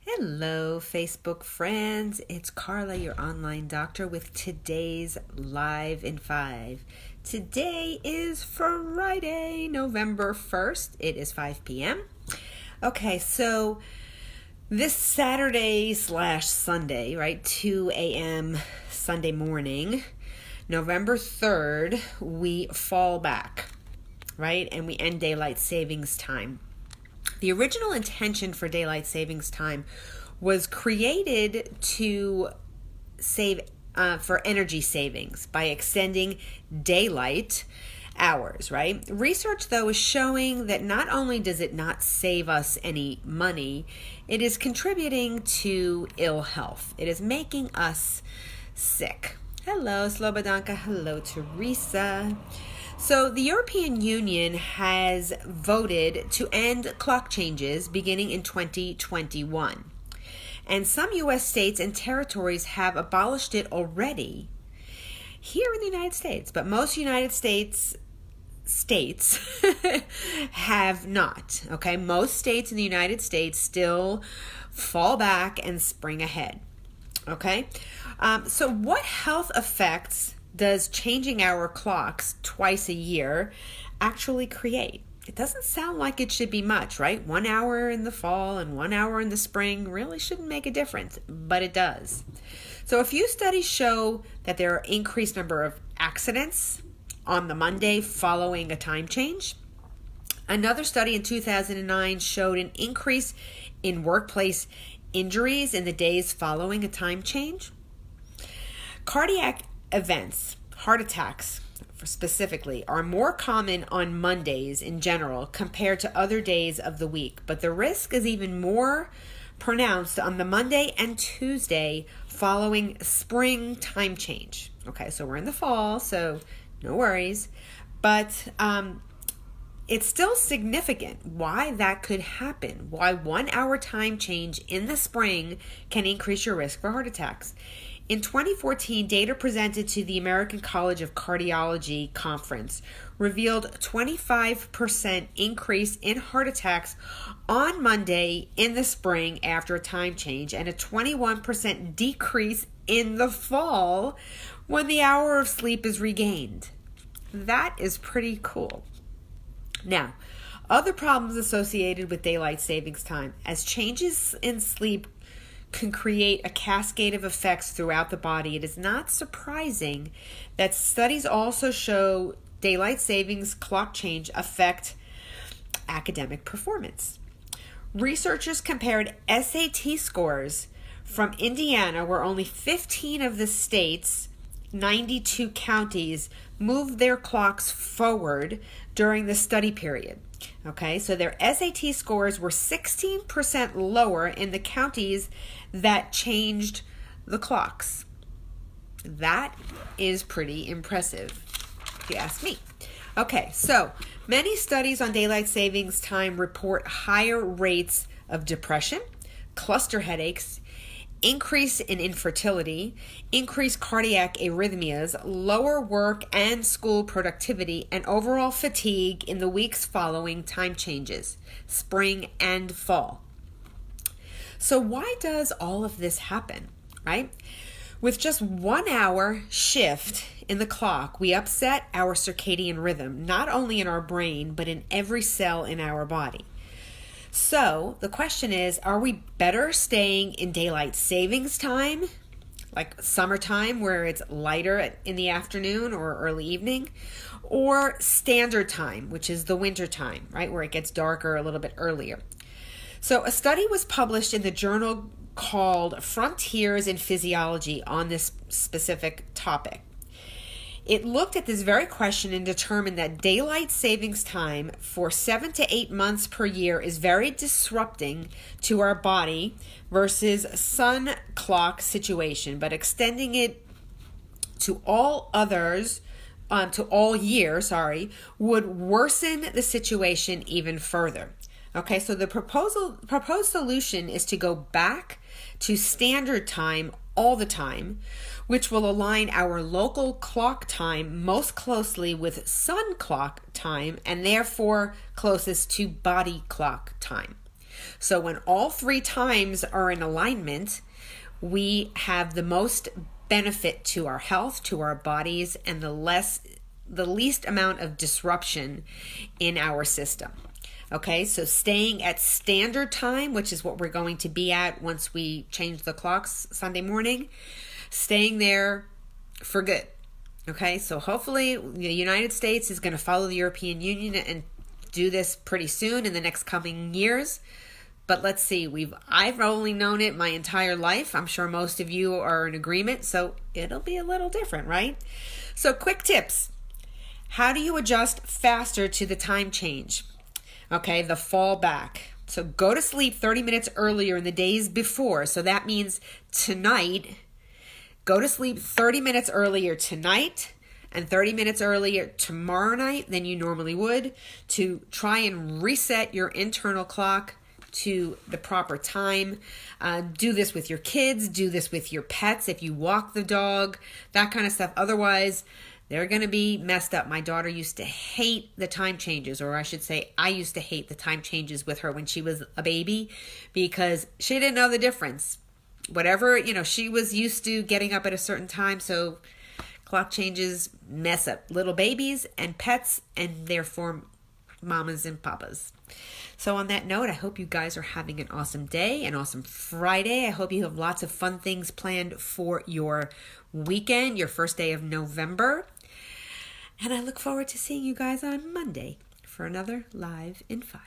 Hello, Facebook friends. It's Carla, your online doctor, with today's Live in 5. Today is Friday, November 1st. It is 5 p.m. Okay, so this Saturday/Sunday, right, 2 a.m. Sunday morning, November 3rd, we fall back, right, and we end daylight savings time. The original intention for daylight savings time was created to save for energy savings by extending daylight hours, right? Research, though, is showing that not only does it not save us any money, it is contributing to ill health. It is making us sick. Hello, Slobodanka. Hello, Teresa. So the European Union has voted to end clock changes beginning in 2021. And some U.S. states and territories have abolished it already here in the United States. But most United States have not. Okay, most states in the United States still fall back and spring ahead. Okay, so what health effects does changing our clocks twice a year actually create? It doesn't sound like it should be much, right? 1 hour in the fall and 1 hour in the spring really shouldn't make a difference, but it does. So a few studies show that there are increased number of accidents on the Monday following a time change. Another study in 2009 showed an increase in workplace injuries in the days following a time change. Cardiac events, heart attacks specifically, are more common on Mondays in general compared to other days of the week, but the risk is even more pronounced on the Monday and Tuesday following spring time change. Okay, so we're in the fall, so no worries, but it's still significant why that could happen, why 1 hour time change in the spring can increase your risk for heart attacks. In 2014, data presented to the American College of Cardiology conference revealed 25% increase in heart attacks on Monday in the spring after a time change and a 21% decrease in the fall when the hour of sleep is regained. That is pretty cool. Now, other problems associated with daylight savings time, as changes in sleep can create a cascade of effects throughout the body, it is not surprising that studies also show daylight savings clock change affect academic performance. Researchers compared SAT scores from Indiana, where only 15 of the state's 92 counties moved their clocks forward during the study period. Okay, so their SAT scores were 16% lower in the counties that changed the clocks. That is pretty impressive, if you ask me. Okay, so many studies on daylight savings time report higher rates of depression, cluster headaches, increase in infertility, increased cardiac arrhythmias, lower work and school productivity, and overall fatigue in the weeks following time changes, spring and fall. So why does all of this happen, right? With just 1 hour shift in the clock, we upset our circadian rhythm, not only in our brain, but in every cell in our body. So the question is, are we better staying in daylight savings time, like summertime where it's lighter in the afternoon or early evening, or standard time, which is the winter time, right, where it gets darker a little bit earlier? So a study was published in the journal called Frontiers in Physiology on this specific topic. It looked at this very question and determined that daylight savings time for 7 to 8 months per year is very disrupting to our body versus sun clock situation, but extending it to all others, to all year, would worsen the situation even further. Okay, so the proposed solution is to go back to standard time all the time, which will align our local clock time most closely with sun clock time and therefore closest to body clock time. So when all three times are in alignment, we have the most benefit to our health, to our bodies, and the least amount of disruption in our system. Okay, so staying at standard time, which is what we're going to be at once we change the clocks Sunday morning, staying there for good. Okay, so hopefully the United States is going to follow the European Union and do this pretty soon in the next coming years. But let's see, I've only known it my entire life. I'm sure most of you are in agreement, so it'll be a little different, right? So quick tips. How do you adjust faster to the time change? Okay, the fall back. So go to sleep 30 minutes earlier in the days before. So that means tonight, go to sleep 30 minutes earlier tonight and 30 minutes earlier tomorrow night than you normally would, to try and reset your internal clock to the proper time. Do this with your kids, do this with your pets if you walk the dog, that kind of stuff. Otherwise, they're going to be messed up. My daughter used to hate the time changes, or I should say I used to hate the time changes with her when she was a baby, because she didn't know the difference. Whatever, she was used to getting up at a certain time, so clock changes mess up little babies and pets, and therefore mamas and papas. So on that note, I hope you guys are having an awesome day, an awesome Friday. I hope you have lots of fun things planned for your weekend, your first day of November. And I look forward to seeing you guys on Monday for another Live in 5.